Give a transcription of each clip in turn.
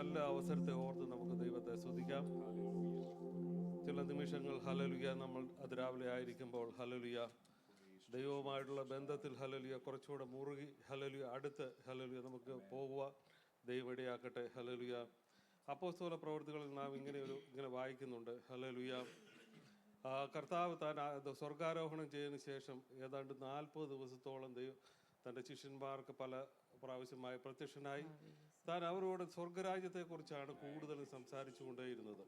നല്ല അവസരത്തെ ഓർത്ത് നമുക്ക് ദൈവത്തെ സ്തുതിക്കാം. ചില നിമിഷങ്ങൾ ഹല്ലേലൂയ നമ്മൾ അതിരാവിലെ ആയിരിക്കുമ്പോൾ ഹല്ലേലൂയ ദൈവവുമായിട്ടുള്ള ബന്ധത്തിൽ ഹല്ലേലൂയ കുറച്ചുകൂടെ മുറുകി ഹല്ലേലൂയ അടുത്ത് ഹല്ലേലൂയ നമുക്ക് പോകുക ദൈവം ഇടയാക്കട്ടെ. ഹല്ലേലൂയ അപ്പോസ്തല പ്രവൃത്തികളിൽ നാം ഇങ്ങനെ വായിക്കുന്നുണ്ട്. ഹല്ലേലൂയ കർത്താവ് താൻ സ്വർഗാരോഹണം ചെയ്തതിന് ശേഷം ഏതാണ്ട് 40 ദിവസത്തോളം ദൈവം തൻ്റെ ശിഷ്യന്മാർക്ക് പല പ്രാവശ്യമായി പ്രത്യക്ഷനായി. താൻ അവരോട് സ്വർഗരാജ്യത്തെക്കുറിച്ചാണ് കൂടുതലും സംസാരിച്ചു കൊണ്ടേയിരുന്നത്.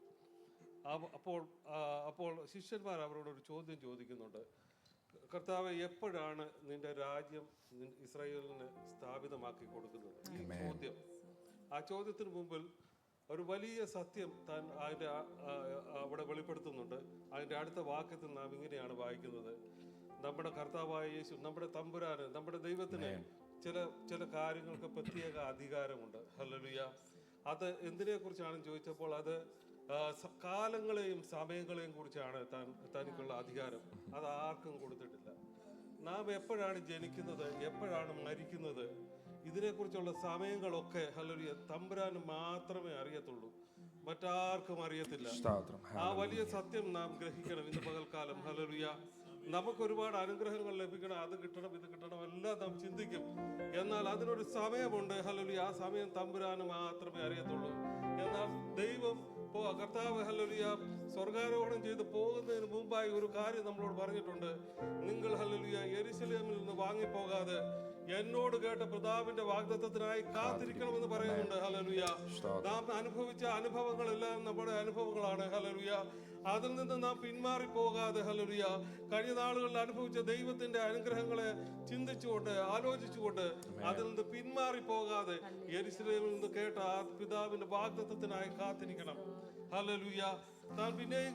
അപ്പോൾ ശിഷ്യന്മാർ അവരോടൊരു ചോദ്യം ചോദിക്കുന്നുണ്ട്. കർത്താവ്, എപ്പോഴാണ് നിന്റെ രാജ്യം ഇസ്രായേലിന് സ്ഥാപിതമാക്കി കൊടുക്കുന്നത്? ഈ ചോദ്യം, ആ ചോദ്യത്തിന് മുമ്പിൽ ഒരു വലിയ സത്യം താൻ അതിൻ്റെ അവിടെ വെളിപ്പെടുത്തുന്നുണ്ട്. അതിൻ്റെ അടുത്ത വാക്യത്തിൽ നാം ഇങ്ങനെയാണ് വായിക്കുന്നത്: നമ്മുടെ കർത്താവായ യേശു, നമ്മുടെ തമ്പുരാന്, നമ്മുടെ ദൈവത്തിന് ചില കാര്യങ്ങൾക്ക് പ്രത്യേക അധികാരമുണ്ട്. ഹല്ലേലൂയ. അത് എന്തിനെ കുറിച്ചാണെന്ന് ചോദിച്ചപ്പോൾ അത് കാലങ്ങളെയും സമയങ്ങളെയും കുറിച്ചാണ് തനിക്കുള്ള അധികാരം. അത് ആർക്കും കൊടുത്തിട്ടില്ല. നാം എപ്പോഴാണ് ജനിക്കുന്നത്, എപ്പോഴാണ് മരിക്കുന്നത്, ഇതിനെക്കുറിച്ചുള്ള സമയങ്ങളൊക്കെ ഹല്ലേലൂയ തമ്പുരാന് മാത്രമേ അറിയത്തുള്ളൂ, മറ്റാർക്കും അറിയത്തില്ല. ആ വലിയ സത്യം നാം ഗ്രഹിക്കണം ഇന്ന് പകൽക്കാലം. ഹല്ലേലൂയ. നമുക്ക് ഒരുപാട് അനുഗ്രഹങ്ങൾ ലഭിക്കണം, അത് കിട്ടണം, ഇത് കിട്ടണം, എല്ലാം നാം ചിന്തിക്കും. എന്നാൽ അതിനൊരു സമയമുണ്ട്. ഹല്ലേലൂയ. ആ സമയം തമ്പുരാന് മാത്രമേ അറിയത്തുള്ളൂ. എന്നാൽ ദൈവം കർത്താവ് ഹല്ലേലൂയ സ്വർഗാരോഹണം ചെയ്ത് പോകുന്നതിന് മുമ്പായി ഒരു കാര്യം നമ്മളോട് പറഞ്ഞിട്ടുണ്ട്. നിങ്ങൾ ഹല്ലേലൂയ യെരൂശലേമിൽ നിന്ന് വാങ്ങിപ്പോകാതെ എന്നോട് കേട്ട പിതാവിന്റെ വാഗ്ദത്തത്തിനായി കാത്തിരിക്കണമെന്ന് പറയുന്നുണ്ട്. ഹല്ലേലൂയ. നാം അനുഭവിച്ച അനുഭവങ്ങളെല്ലാം നമ്മുടെ അനുഭവങ്ങളാണ്. ഹല്ലേലൂയ. അതിൽ നിന്ന് നാം പിന്മാറി പോകാതെ ഹല്ലേലൂയ കഴിഞ്ഞ നാളുകളിൽ അനുഭവിച്ച ദൈവത്തിന്റെ അനുഗ്രഹങ്ങളെ ചിന്തിച്ചുകൊണ്ട് ആലോചിച്ചുകൊണ്ട് അതിൽ നിന്ന് പിന്മാറി പോകാതെ യെരൂശലേമിൽ നിന്ന് കേട്ട ആ പിതാവിന്റെ വാഗ്ദത്തത്തിനായി കാത്തിരിക്കണം. ഹല്ലേലൂയ. താൻ പിന്നെയും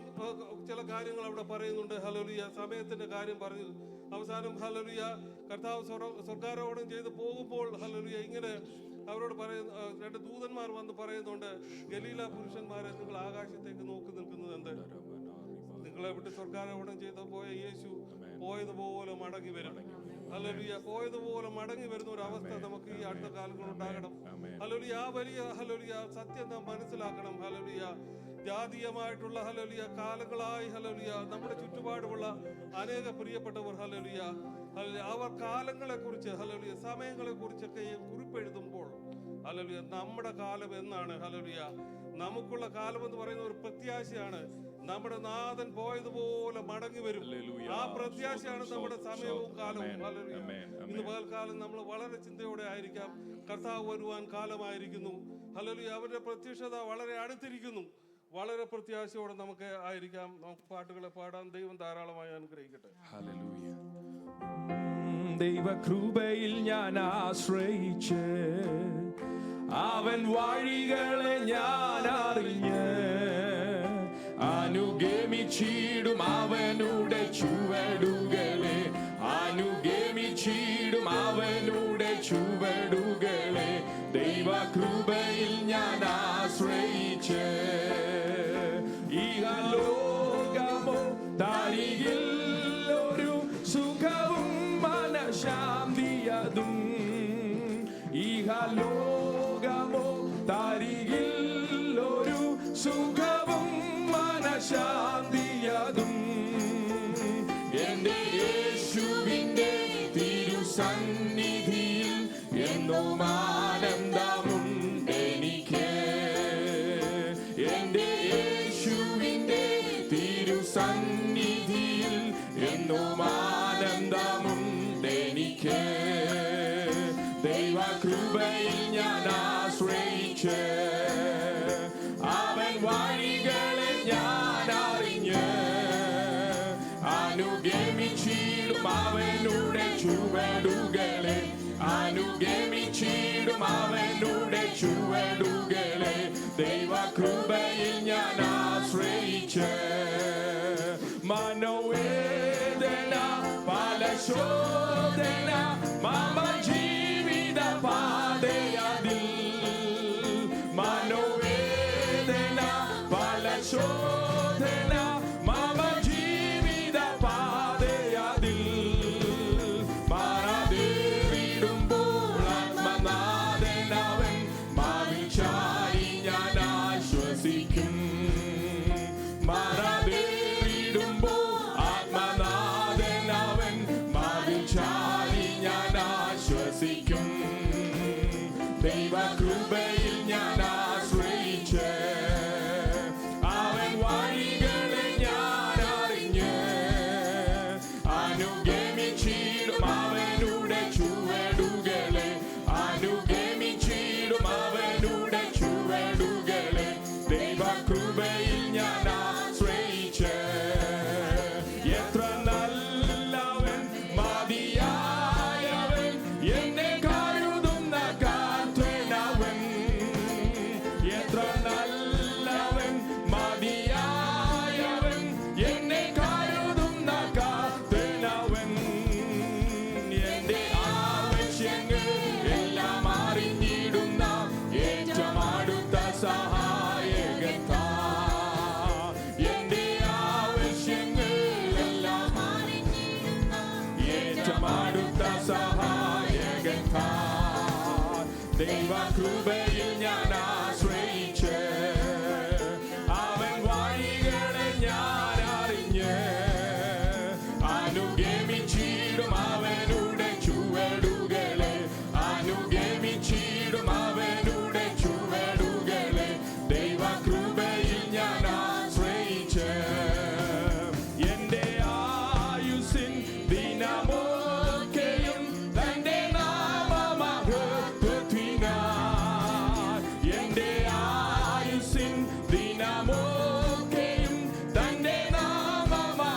ചില കാര്യങ്ങൾ അവിടെ പറയുന്നുണ്ട്. ഹല്ലേലൂയ. സമയത്തിന്റെ കാര്യം പറഞ്ഞു അവസാനം ഹല്ലേലൂയ കർത്താവ് സ്വർഗാരോഹണം ചെയ്ത് പോകുമ്പോൾ ഹല്ലേലൂയ ഇങ്ങനെ അവരോട് പറയുന്നു, 2 ദൂതന്മാർ വന്ന് പറയുന്നുണ്ട്: ഗലീല പുരുഷന്മാരെ, നിങ്ങൾ ആകാശത്തേക്ക് നോക്കി നിൽക്കുന്നത് എന്ത്? നിങ്ങളെ വിട്ട് സ്വർഗാരോഹണം ചെയ്ത് പോയ യേശു പോയതുപോലെ മടങ്ങി വരും. ഹല്ലേലൂയ. പോയതുപോലെ മടങ്ങി വരുന്ന ഒരു അവസ്ഥ നമുക്ക് ഈ അടുത്ത കാലങ്ങളിൽ ഉണ്ടാകണം. ഹല്ലേലൂയ. ആ വലിയ ഹല്ലേലൂയ സത്യം നാം മനസ്സിലാക്കണം. ഹല്ലേലൂയ. ജാതീയമായിട്ടുള്ള ഹല്ലേലൂയ കാലങ്ങളായി ഹല്ലേലൂയ നമ്മുടെ ചുറ്റുപാടുമുള്ള അനേക പ്രിയപ്പെട്ടവർ ഹല്ലേലൂയ അവർ കാലങ്ങളെ കുറിച്ച് ഹല്ലേലൂയ സമയങ്ങളെ കുറിച്ചൊക്കെ കുറിപ്പെഴുതുമ്പോൾ ഹല്ലേലൂയ നമ്മുടെ കാലം എന്നാണ്? ഹല്ലേലൂയ. നമുക്കുള്ള കാലം എന്ന് പറയുന്ന ഒരു പ്രത്യാശയാണ്. നമ്മുടെ നാഥൻ പോയതുപോലെ മടങ്ങി വരും. ആ പ്രത്യാശയാണ് നമ്മുടെ സമയവും കാലവും. ഹല്ലേലൂയ. ഇന്ന് പകൽക്കാലം നമ്മൾ വളരെ ചിന്തയോടെ ആയിരിക്കാം. കർത്താവ് വരുവാൻ കാലമായിരിക്കുന്നു. ഹല്ലേലൂയ. അവരുടെ പ്രത്യക്ഷത വളരെ അടുത്തിരിക്കുന്നു. വളരെ പ്രത്യാശയോടെ നമുക്ക് ആയിരിക്കാം. നമുക്ക് പാട്ടുകളെ പാടാൻ ദൈവം ധാരാളമായി അനുഗ്രഹിക്കട്ടെ. ഹല്ലേലൂയ. ദൈവകൃപയിൽ ഞാൻ ആശ്രയിച്ച് അവൻ വഴികളെ ഞാൻ അറിഞ്ഞ് അനുഗമിച്ചിടും അവനുടെ ചുവടുകളെ, അനുഗമിച്ചിടും അവനുടെ ചുവടുകളെ. ദൈവകൃപയിൽ ഞാൻ ആശ്രയിച്ച് ഇഹലോകമോ തരികിൽ ഒരു സുഖവും മനഃശാന്തിയതും, ഇഹലോകമോ തരികിൽ ഒരു സുഖവും മനഃശാന്തിയതും എന്റെ യേശുവിന്റെ തിരുസന്നിധിയിൽ എന്നും ആനന്ദമുണ്ടെനിക്ക്. എന്റെ യേശുവിന്റെ തിരുസന്നിധിയിൽ എന്നും ആനന്ദമുണ്ടെനിക്ക്. ദൈവകൃപയിൽ ഞാൻ ആശ്രയിച്ച് അവൻ വഴികളെ ഞാൻ അറിഞ്ഞ് അനുഗമിച്ചിടും അവനുടെ ചുവടുകളെ, അനുഗമിച്ചിടും അവനുടെ ചുവടുകളെ. ദൈവകൃപയിൽ ഞാൻ ആശ്രയിച്ച് മനോവേദന പല ശോധന മമ ജീവിത പാതയതിൽ, മനോവേദന പല ശോധന മമ ജീവിത പാതയതിൽ മാറാതെ വിടുമ്പോൾ ആത്മനാഥനവൻ മാവിച്ചായി ഞാൻ വസിക്കും. ദൈവകൃപയിൽ ഞാൻ ആശ്രയിച്ച് അവൻ വഴികളെ ഞാൻ അറിഞ്ഞ് അനുഗമിച്ചിടും അവനുടെ ചുവടുകളെ, അനുഗമിച്ചിടും അവനുടെ ചുവടുകളെ. ദൈവകൃപയിൽ ഞാൻ ആശ്രയിച്ച് എത്ര നല്ലവൻ മതിയായവൻ എന്നെ കരുതുന്ന കർത്തനവൻ. എത്ര നല്ലവൻ മതിയായവൻ എന്നെ കരുതുന്ന കർത്തനവൻ. എന്റെ ആവശ്യങ്ങൾ എല്ലാം അറിഞ്ഞിടുന്ന ഏറ്റവും അടുത്ത സഹായകൻ താൻ. എന്റെ ആവശ്യങ്ങൾ എല്ലാം ഏറ്റവും അടുത്ത സഹായകൻ താൻ. ദൈവകൃപയിൽ ഞാൻ ആശ്രയിച്ച് അവൻ വഴികളെ ഞാൻ അറിഞ്ഞ് അനുഗമിച്ചിടും അവനുടെ ചുവടുകളെ, അനുഗമിച്ചിടും അവനുടെ ചുവടുകളെ. ദൈവകൃപയിൽ ഞാൻ ആശ്രയിച്ച് എന്റെ ആയുസ്സിൻ ദിനമൊക്കെയും തന്റെ നാമമഹത്വത്തിനായി, എന്റെ ആയുസ്സിൻ ദിനമൊക്കെയും തന്റെ നാമമഹത്വത്തിനായി.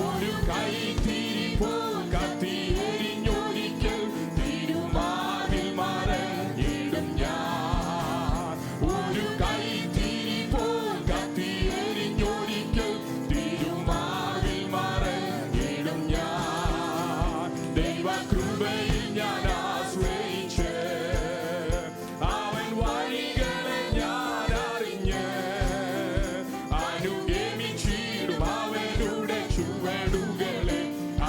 ഒരു കൈത്തിരി പോൽ കത്തിയെരിഞ്ഞൊരിക്കൽ തിരുമാറിൽ മറഞ്ഞിടും ഞാൻ. ഒരു കൈത്തിരി പോൽ കത്തിയെരിഞ്ഞൊരിക്കൽ തിരുമാറിൽ മറഞ്ഞിടും ഞാൻ. ദൈവകൃപയിൽ ഞാൻ ആശ്രയിച്ച് അവൻ വഴികളെ ഞാൻ അറിഞ്ഞ് അനുഗമിച്ചിടും അവനുടെ ചുവടുകളെ,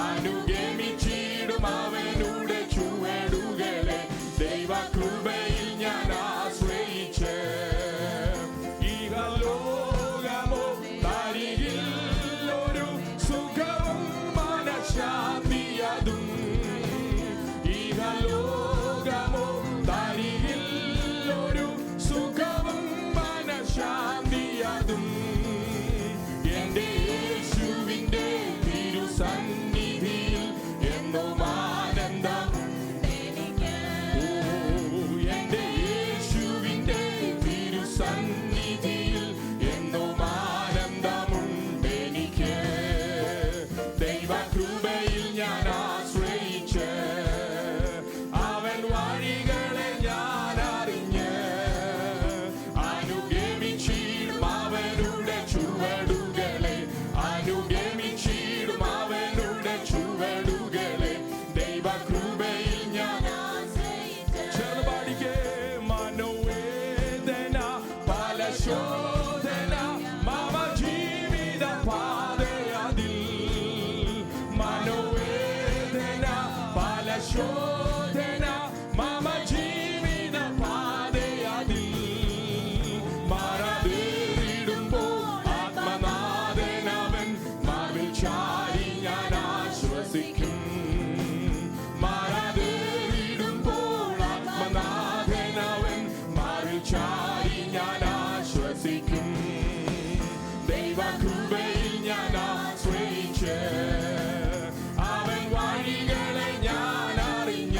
അനുഗമിച്ചിടും അവനുടെ ചുവടുകളെ. ദൈവകൃപയിൽ ഞാൻ ആശ്രയിച്ച് ഇഹലോകമോ തരികിൽ ഒരു സുഖവും മനഃശാന്തിയതും. ഇഹലോകമോ തരികിൽ ഒരു സുഖവും മനഃശാന്തിയതും. എന്റെ യേശുവിന്റെ തിരുസന്നിധിയിൽ എന്നും ആനന്ദം. എന്റെ യേശുവിന്റെ തിരുസന്നിധിയിൽ എന്നും ആനന്ദമുണ്ടെനിക്ക്. ദൈവകൃപയിൽ ഞാൻ ആശ്രയിച്ച് അവൻ വഴികളെ ഞാൻ അറിഞ്ഞ് അനുഗമിച്ചിടും അവനുടെ ചുവടുകളെ, അനുഗമിച്ചിടും അവനുടെ ചുവടുകളെ. ദൈവകൃപയിൽ ഞാൻ ചെറുപാടിക്ക് മനോവേദന പല ശോധന മമ ജീവിത പാതയതിൽ. മനോവേദന പല ശോധന മമ ജീവിത പാതയതിൽ. മറതേറിടുമ്പോൾ ആത്മനാഥനവൻ മാറിൽ ചാരി ഞാൻ ആശ്വസിക്കും. മറതേറിടുമ്പോൾ ആത്മനാഥനവൻ മാറിൽ ചാരി ഞാൻ ആശ്വസിക്കും. ദൈവകൃപയിൽ ഞാൻ ആശ്രയിച്ച് അവൻ വഴികളെ ഞാൻ അറിഞ്ഞ്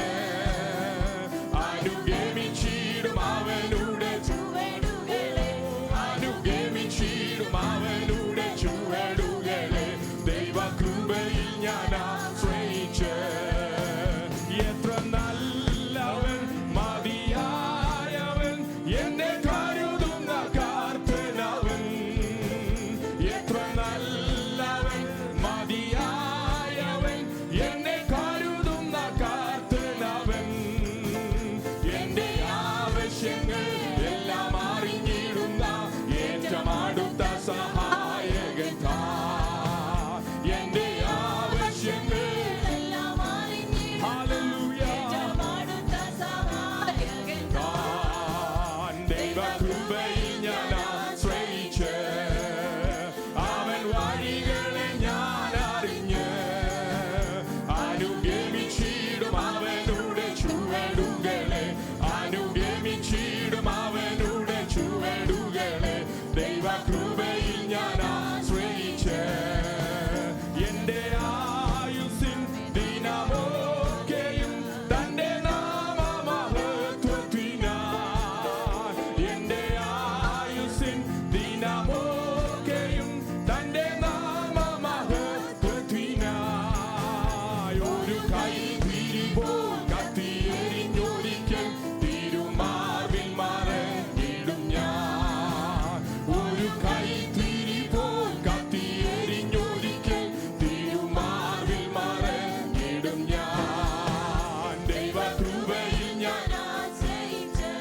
കൈത്തിരിപോൽ കത്തിയെരിഞ്ഞൊരിക്കൽ തിരുമാർവിൽ മറഞ്ഞിടും ഞാൻ. ഒരു കൈത്തിരിപോൽ കത്തിയെരിഞ്ഞൊരിക്കൽ തിരുമാർവിൽ മറഞ്ഞിടും ഞാൻ. ദൈവകൃപയിൽ ഞാൻ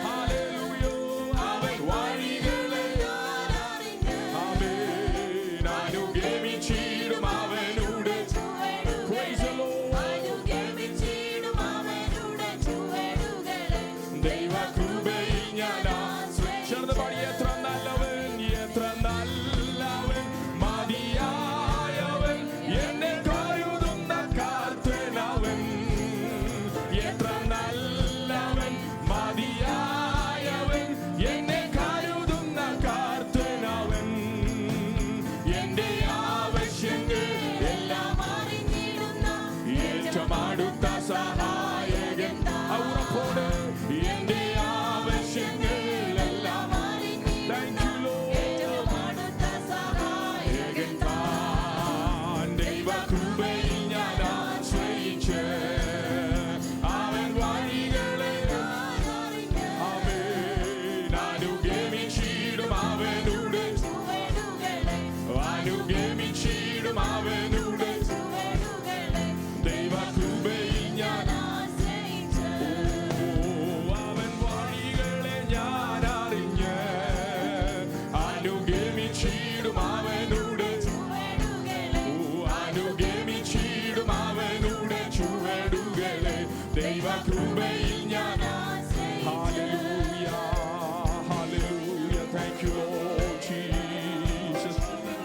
ഹല്ലേലൂയ അവൻ വഴികളെ ആമേൻ അനുഗമിച്ചിടും അവനുടെ. Praise the Lord. ദൈവകൃപയിൽ ഞാൻ ചേർന്ന് പാടി. എത്ര നല്ലവൻ, എത്ര നല്ലവൻ, മതിയായവൻ, എന്നെ കരുതുന്ന കർത്തനവൻ. എത്ര നല്ലവൻ, മതിയായവൻ, എന്നെ കരുതുന്ന കർത്തനവൻ. എന്റെ ആവശ്യങ്ങൾ എല്ലാം ഏറ്റവും അടുത്ത സഹായകൻ. ഉറപ്പോട് എന്റെ ആവശ്യങ്ങളെല്ലാം Thank you, Lord. സഹായകൻ താൻ. ദൈവകൃപയിൽ ഞാൻ ആശ്രയിച്ച് അവൻ വഴികളെ ആമേൻ അനുഗമിച്ചിടും അവനുടെ. അനുഗമിച്ചിടും അവനുടെ. ദൈവകൃപയിൽ ഞാൻ അവൻ വഴികളെ ഞാൻ അറിഞ്ഞ് അനുഗമിച്ചിടും അവനുടെ. അനുഗമിച്ചിടും അവനുടെ ചുവടുകളെ. ദൈവകൃപയിൽ ഞാൻ Hallelujah, hallelujah. Thank you, Lord Jesus.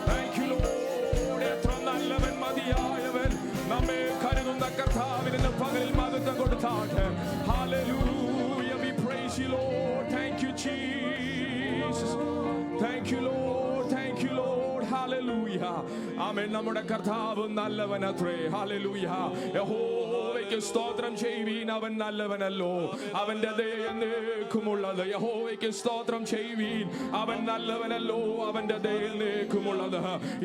Thank you, Lord. എത്ര നല്ലവൻ, മതിയായവൻ, നമ്മെ കരുതുന്ന കർത്താവിന് ഇന്ന് പകലിൽ മഹത്വം കൊടുത്താട്ടെ. Hallelujah. We praise you, Lord. Thank you, Jesus. Thank you, Lord. Thank you, Lord. Hallelujah. ആമേൻ. നമ്മുടെ കർത്താവ് നല്ലവനത്രേ. Hallelujah. യഹോവയ്ക്ക് സ്തോത്രം ചെയ്യുവീൻ, അവൻ നല്ലവനല്ലോ, അവന്റെ ദയ എന്നേക്കുമുള്ളത്. യഹോവയ്ക്ക് സ്തോത്രം ചെയ്യുവീൻ, അവൻ നല്ലവനല്ലോ, അവന്റെ ദയ എന്നേക്കുമുള്ളത്.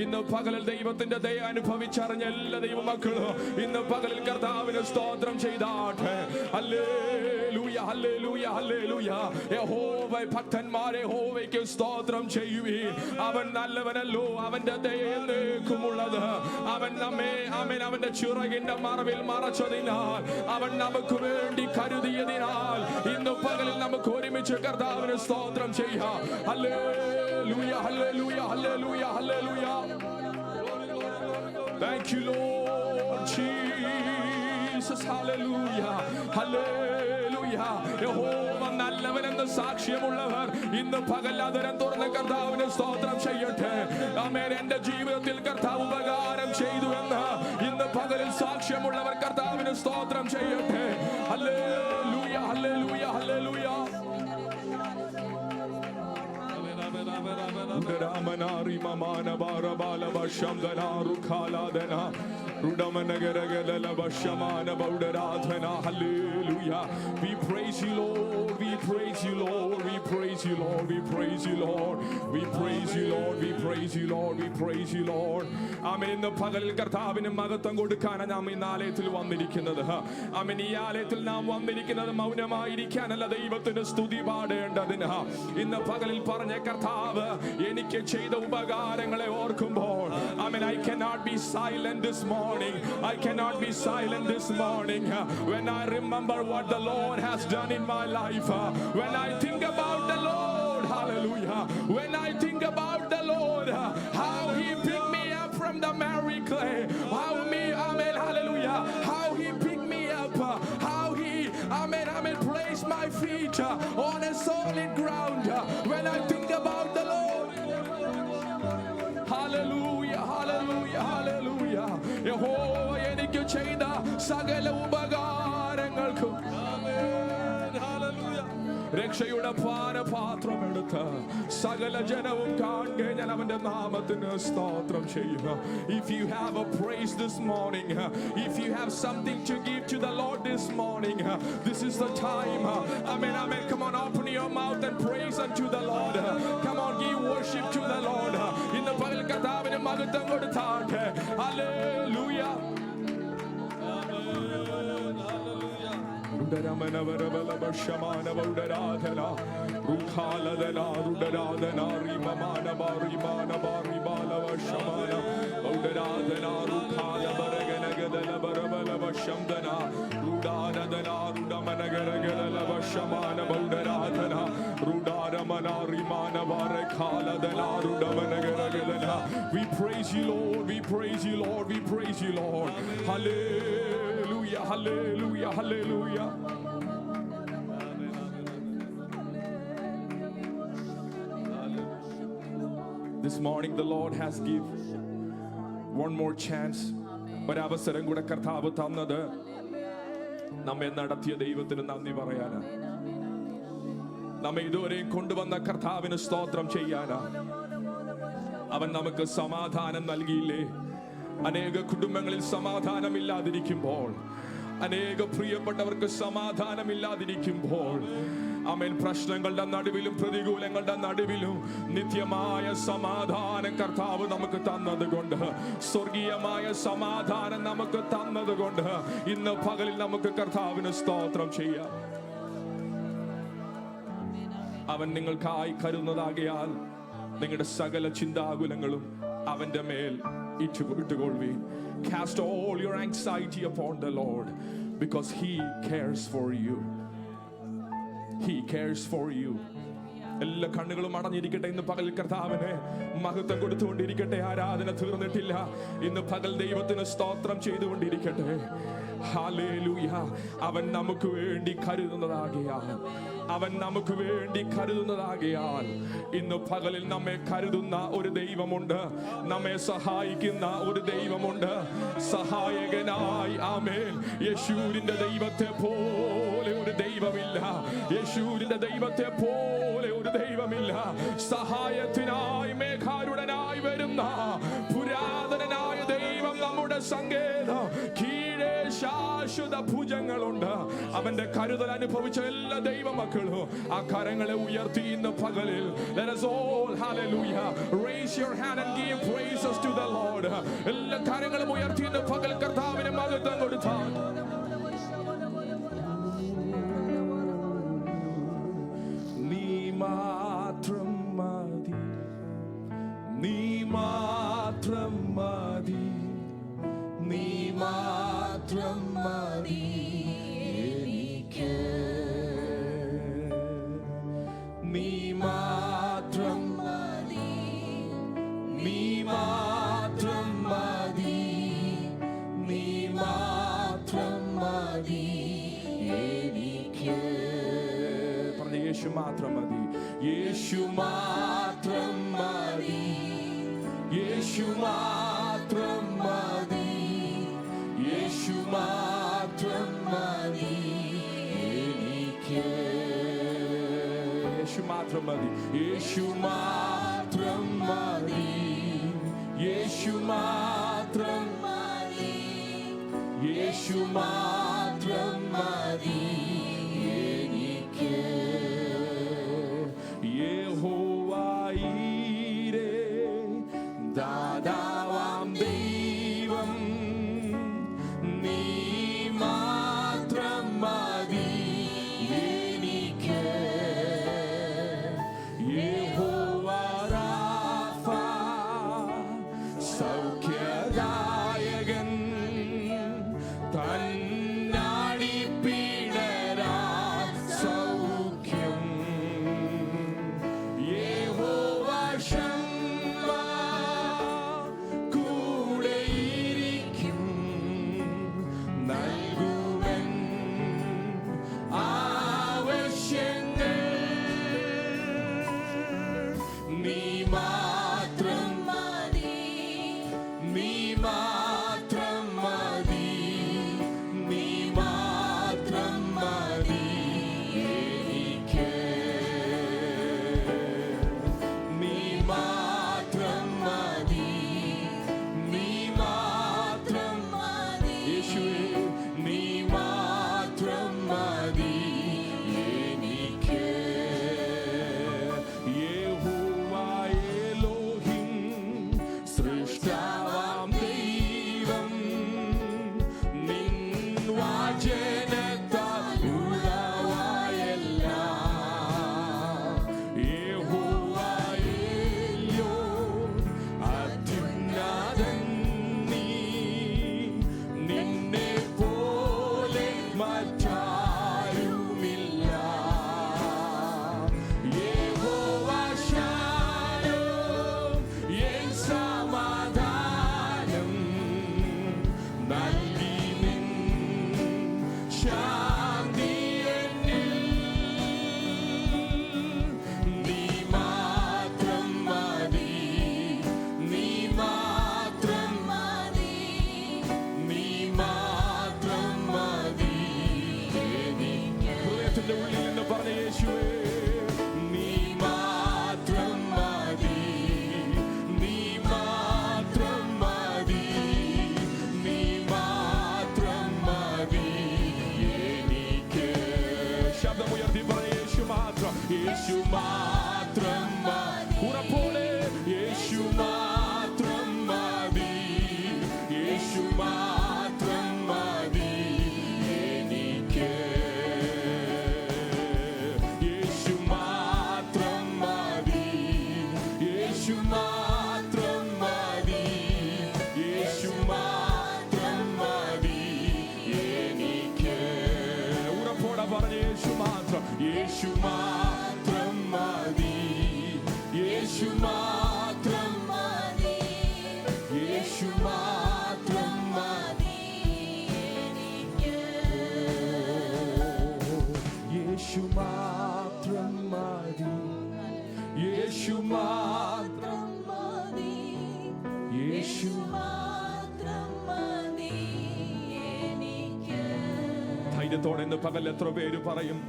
ഇന്ന് പകലിൽ ദൈവത്തിന്റെ ദയ അനുഭവിച്ചറിഞ്ഞ എല്ലാ ദൈവമക്കളും ഇന്ന് പകലിൽ കർത്താവിന് സ്തോത്രം ചെയ്താട്ടെ. Hallelujah, hallelujah, hallelujah. യഹോവ ഭക്തന്മാരെ യഹോവയ്ക്ക് സ്തോത്രം ചെയ്യുവീൻ, അവൻ നല്ലവനല്ലോ, അവന്റെ ദയ എന്നേക്കുമുള്ളത്. അവൻ നമ്മെ ആമേൻ അവന്റെ ചിറകിന്റെ മറവിൽ മറച്ചതിനാൽ, അവൻ നമുക്ക് വേണ്ടി കരുതിയതിനാൽ ഇന്ന് പകലിൽ നമുക്ക് ഒരുമിച്ച് കർത്താവിന് സ്തോത്രം ചെയ്യാം. Hallelujah, hallelujah, hallelujah, hallelujah. Thank you, Lord Jesus. Hallelujah, hallelujah. യഹോവ നല്ലവനെന്ന് സാക്ഷ്യമുള്ളവർ ഇന്ന് പകൽ അതരം തുറന്ന് കർത്താവിന് സ്തോത്രം ചെയ്യട്ടെ. ആമേൻ. എന്റെ ജീവിതത്തിൽ കർത്താവ് ഉപകാരം ചെയ്തു എന്ന് ഇന്ന് പകലിൽ സാക്ഷ്യമുള്ളവർ കർത്താവിന് സ്തോത്രം ചെയ്യട്ടെ. Hallelujah, hallelujah, hallelujah. Ramanari mamana barabala bashamdana rukhaladana rudamanagaragalala bashamana baudaradhana. Hallelujah. We praise you, Lord. We praise you, Lord. We praise you, Lord. We praise you, Lord. We praise you, Lord. We praise you, Lord. We praise you, Lord. ആമേൻ. ഇന്ന് പകലിൽ കർത്താവിന് മഹത്വം കൊടുക്കാനാണ് നാം ഈ ആലയത്തിൽ വന്നിരിക്കുന്നത്. ആമേൻ. ഈ ആലയത്തിൽ നാം വന്നിരിക്കുന്നത് മൗനമായിരിക്കാനല്ല, ദൈവത്തിന് സ്തുതി പാടേണ്ടതിന്. ഇന്ന് പകലിൽ പറഞ്ഞ കർത്താവ് എനിക്ക് ചെയ്ത ഉപകാരങ്ങളെ ഓർക്കുമ്പോൾ ആമേൻ, I cannot be silent this morning. I cannot be silent this morning. When I remember what the Lord has done in my life, when I think about the Lord, hallelujah, when I think about the Lord, how he picked me up from the miry clay, how me, amen, hallelujah, how he picked me up, how he, amen, amen, placed my feet on a solid ground. When I think about the Lord, hallelujah, hallelujah, hallelujah. യഹോവ എനിക്ക് ചെയ്ത സകല ഉപകാരങ്ങൾക്കും രക്ഷയുടെ പാനപാത്രം എടുത്ത് സകല ജനവും കാണുക ഞാൻ അവന്റെ നാമത്തിന് സ്തോത്രം ചെയ്യുക. If you have a praise this morning, if you have something to give to the Lord this morning, this is the time. Amen, amen. Come on, open your mouth and praise unto the Lord. Come on, give worship to the Lord. ഇന്ന് പകൽ കർത്താവിന് മഹത്വം കൊടുത്താട്ടെ. Hallelujah. Udaramanavarabala Bashamana Udaradhana Rukhaladana Udaradhana Rimamana Barimana Baribala Vashamana Udaradhana Rukhala Baraganagadala Barabala Vashamdana Rudaradhana Rudamanagala Vashamana Udaradhana Rudaramana Rimana Varakhaladana Rudamanagala. We praise you, Lord, we praise you, Lord, we praise you, Lord. Hallelujah, hallelujah, hallelujah. This morning the Lord has given one more chance. ഒരവസരം കൂടെ കർത്താവ് തന്നത് നമ്മെ നടത്തിയ ദൈവത്തിന് നന്ദി പറയാനാ, നമ്മെ ഇതുവരെയും കൊണ്ടുവന്ന കർത്താവിന് സ്തോത്രം ചെയ്യാനാ. അവൻ നമുക്ക് സമാധാനം നൽകിയില്ലേ? അനേക കുടുംബങ്ങളിൽ സമാധാനമില്ലാതിരിക്കുമ്പോൾ, അനേക പ്രിയപ്പെട്ടവർക്ക് സമാധാനമില്ലാതിരിക്കുമ്പോൾ, ആമേൻ, പ്രശ്നങ്ങളുടെ നടുവിലും പ്രതികൂലങ്ങളുടെ നടുവിലും നിത്യമായ സമാധാനം കർത്താവ് നമുക്ക് തന്നതുകൊണ്ട്, സ്വർഗീയമായ സമാധാനം നമുക്ക് തന്നതുകൊണ്ട് ഇന്ന് പകലിൽ നമുക്ക് കർത്താവിന് സ്തോത്രം ചെയ്യാം. അവൻ നിങ്ങൾക്കായി കരുതുന്നതാകയാൽ നിങ്ങളുടെ സകല ചിന്താകുലങ്ങളും അവന്റെ മേൽ ഇട്ടുകൊള്ളുവീൻ. Cast all your anxiety upon the Lord because He cares for you. He cares for you. എല്ലാ കണ്ണുകളും അടഞ്ഞിരിക്കട്ടെ. ഇന്ന് പകൽ കർത്താവിന് മഹത്വം കൊടുത്തുകൊണ്ടിരിക്കട്ടെ. ആരാധന തീർന്നിട്ടില്ല. ഇന്ന് പകൽ ദൈവത്തിന് സ്തോത്രം ചെയ്തുകൊണ്ടിരിക്കട്ടെ. ഹല്ലേലൂയ. അവൻ നമുക്ക് വേണ്ടി കരുതുന്നതാകയാൽ, അവൻ നമുക്ക് വേണ്ടി കരുതുന്നതാകയാൽ ഇന്ന് പകലിൽ നമ്മെ കരുതുന്ന ഒരു ദൈവമുണ്ട്, നമ്മെ സഹായിക്കുന്ന ഒരു ദൈവമുണ്ട്. സഹായകനായി, ആമേൻ, യേശുവിന്റെ ദൈവത്തെ പോലെ ഒരു ദൈവമില്ല. യേശുവിന്റെ ദൈവത്തെ പോലെ ഒരു ദൈവമില്ല. സഹായത്തിനായി മേഘാരുടനായി വരുന്ന പുരാതനനായ ദൈവം നമ്മുടെ സങ്കേതം. കീഴേ ശാശ്വത ഭുജങ്ങളുണ്ട്. അവന്റെ കരുതൽ അനുഭവിച്ച എല്ലാ ദൈവമക്കളും ആ കരങ്ങളെ ഉയർത്തി ഇന്ന് പകലിൽ let us all hallelujah raise your hand and give praises to the Lord. എല്ലാ കരങ്ങളും ഉയർത്തി ഇന്ന് പകൽ കർത്താവിനെ മഹത്വം കൊടുത്താൽ നീ മാത്രം മതി, നീ മാത്രം മതി, നീ മാത്രം മതി എനിക്ക്, നീ മാത്രം മതി, നീ മാത്രം മതി, നീ മാത്രം മതി എനിക്ക്. പറഞ്ഞ യേശു മാത്രം മതി, യേശു മാത്രം മതി, യേശു മാത്രം മതി, യേശു മാത്രം മതി എനിക്ക്. യേശു മാത്രം മതി, യേശു മാത്രം മതി, യേശു മാത്രം മതി, യേശു മാത്രം മതി എനിക്ക്. യഹോവയീരേ ദാതാവാം ദൈവം, നീ മാത്രം മതി എനിക്ക്. യഹോവ റാഫ സൗഖ്യദായകൻ, തന്നടിപ്പിണ മറ്റാരുമില്ല. യഹോവ ശാലോം, എൻ സമാധാനം നൽകി നിൻ ശാന്തി എന്നിൽ. നീ മാത്രം മതി, നീ മാത്രം മതി, നീ മാത്രം മതി എനിക്ക്. ഹൃദയത്തിന്റെ ഉള്ളിൽ നിന്ന് പറഞ്ഞ യേശുവേ, നീ മാത്രം മതി, നീ മാത്രം മതി, നീ മാത്രം മതി എനിക്ക്. ശബ്ദമുയർത്തി പറ, യേശു മാത്രം, യേശു മാത്രം മതി. ഉറപ്പോടെ യേശു മാത്രം മതി, യേശു മാത്രം മതി എനിക്ക്. യേശു മാത്രം മതി, യേശു മാത്രം മതി, യേശു മാത്രം മതി എനിക്ക്. ഉറപ്പോടെ പറഞ്ഞ യേശു മാത്രം, യേശു മാത്രം മതി, യേശു മാത്രം മതി, യേശു മാത്രം മതി എനിക്ക്. യേശു മാത്രം മതി, യേശു മാത്രം മതി, യേശു മാത്രം മതി എനിക്ക്. ധൈര്യത്തോടെ ഇന്ന് പകൽ എത്ര പേര് പറയും,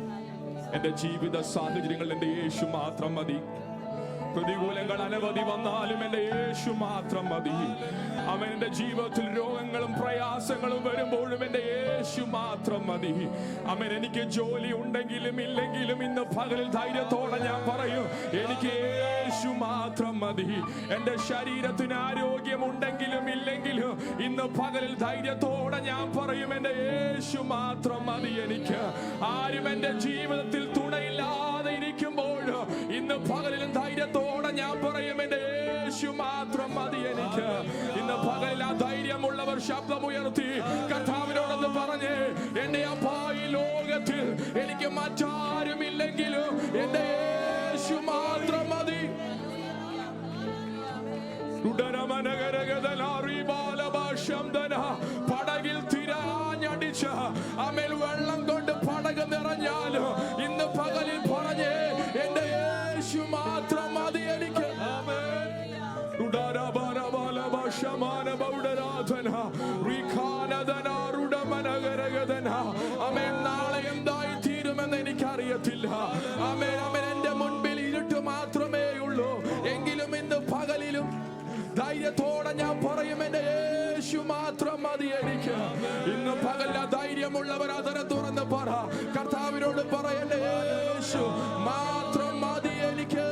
എന്റെ ജീവിത സാഹചര്യങ്ങൾ എന്റെ യേശു മാത്രം മതി. പ്രതികൂലങ്ങൾ അനവധി വന്നാലും എന്റെ യേശു മാത്രം മതി. അവൻ എന്റെ ജീവിതത്തിൽ രോഗങ്ങളും പ്രയാസങ്ങളും വരുമ്പോഴും എന്റെ യേശു മാത്രം മതി. അവൻ എനിക്ക് ജോലി ഉണ്ടെങ്കിലും ഇല്ലെങ്കിലും ഇന്ന് പകലിൽ ധൈര്യത്തോടെ ഞാൻ പറയും, എനിക്ക് യേശു മാത്രം മതി. എന്റെ ശരീരത്തിന് ആരോഗ്യമുണ്ടെങ്കിലും ഇല്ലെങ്കിലും ഇന്ന് പകലിൽ ധൈര്യത്തോടെ ഞാൻ പറയും, എന്റെ യേശു മാത്രം മതി എനിക്ക്. ആരും എന്റെ ജീവിതത്തിൽ തുണയില്ലാതെ ഇരിക്കുമ്പോൾ ഇന്ന് പകലിലും ധൈര്യത്തോടെ ഞാൻ പറയും, എന്റെ യേശു മാത്രം മതി എനിക്ക്. ഇന്ന് പകലിൽ ആ ധൈര്യമുള്ളവർ ശബ്ദമുയർത്തി കർത്താവിനോടൊന്ന് പറഞ്ഞ്, എന്റെ അപ്പാ, ഈ ലോകത്തിൽ എനിക്ക് മറ്റാരുമില്ലെങ്കിലും എന്റെ യേശു മാത്രം മതി. പടകിൽ തിരാഞ്ഞടിച്ച അമേൽ വെള്ളം കൊണ്ട് പടക് നിറഞ്ഞാലോ ഇന്ന് പകലിൽ പറഞ്ഞേ, എന്റെ യേശു മാത്രം മതി എനിക്ക്. നാളെ എന്തായി തീരുമെന്ന് എനിക്കറിയത്തില്ല. എന്റെ മുൻപിൽ ഇരുട്ട് മാത്രമേ ഉള്ളൂ. എങ്കിലും ഇന്ന് പകലിലും ധൈര്യത്തോടെ ഞാൻ പറയും, എന്റെ യേശു മാത്രം മതി എനിക്ക്. ഇന്ന് പകല ധൈര്യമുള്ളവർ അതര തുറന്ന് പറ, കർത്താവിനോട് പറ, എന്റെ യേശു മാത്രം മതി എനിക്ക്.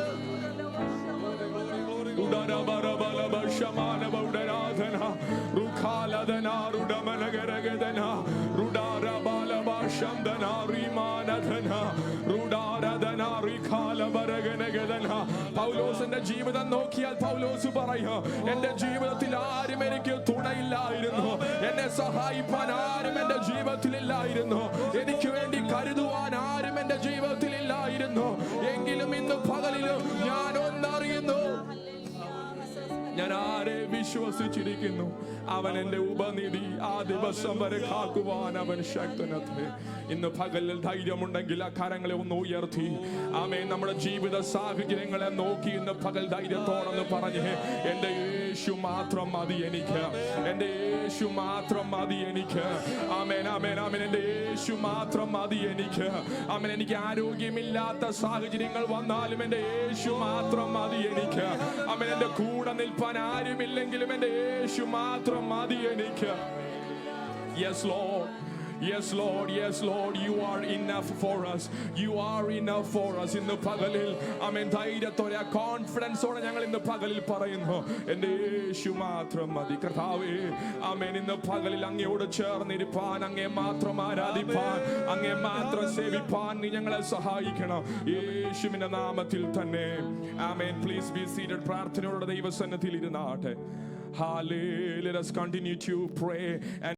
പൗലോസിന്റെ ജീവിതം നോക്കിയാൽ പൗലോസ് പറയും, എന്റെ ജീവിതത്തിൽ ആരും എനിക്ക് തുണയില്ലായിരുന്നു, എന്നെ സഹായിപ്പാൻ ആരും എന്റെ ജീവിതത്തിലില്ലായിരുന്നു, എനിക്ക് വേണ്ടി കരുതുവാൻ ആരും എന്റെ ജീവിതത്തിലില്ലായിരുന്നു. എങ്കിലും ഇന്ന് പകലിലും ഞാൻ ഒന്നറിയുന്നു, ഞാൻ ആരെ വിശ്വസിച്ചിരിക്കുന്നു, അവൻ എന്റെ ഉപനിധി. ആ ദിവസം വരെ കാക്കുവാൻ അവൻ ശക്തനത്രേ. ഇന്ന് പകലിൽ ധൈര്യമുണ്ടെങ്കിൽ ആ കരങ്ങളെ ഒന്ന് ഉയർത്തി ആമേൻ. നമ്മുടെ ജീവിത സാഹചര്യങ്ങളെ നോക്കി ഇന്ന് പകൽ ധൈര്യത്തോടെന്ന് പറഞ്ഞ്, എന്റെ യേശു മാത്രം മതി എനിക്ക്, എന്റെ യേശു മാത്രം മതി എനിക്ക്. ആമേൻ, ആമേൻ, ആമേൻ. എന്റെ യേശു മാത്രം മതി എനിക്ക്. ആമേൻ. എനിക്ക് ആരോഗ്യമില്ലാത്ത സാഹചര്യങ്ങൾ വന്നാലും എന്റെ യേശു മാത്രം മതി എനിക്ക്. ആമേൻ. എന്റെ കൂടെ നിൽപ്പാൻ ആരുമില്ലെങ്കിലും എന്റെ യേശു മാത്രം മതി എനിക്ക്. Yes, Lord. Yes, Lord. Yes, Lord. You are enough for us. You are enough for us. ഇന്ന് പകലിൽ ആമേൻ ധൈര്യത്തോടെ കോൺഫിഡൻസോടെ ഞങ്ങൾ ഇന്ന് പകലിൽ പറയുന്നു, എന്റെ യേശു മാത്രം മതി. കർത്താവേ, ആമേൻ, ഇന്ന് പകലിൽ അങ്ങയോട് ചേർന്നിരിപ്പാൻ, അങ്ങയെ മാത്രം ആരാധിപ്പാൻ, അങ്ങയെ മാത്രം സേവിപ്പാൻ നീ ഞങ്ങളെ സഹായിക്കണം, യേശുവിന്റെ നാമത്തിൽ തന്നെ. ആമേൻ. Please be seated. പ്രാർത്ഥനയോടെ ദൈവസന്നിധിയിൽ ഇരുന്നാട്ടെ. Hallelujah. Let us continue to pray and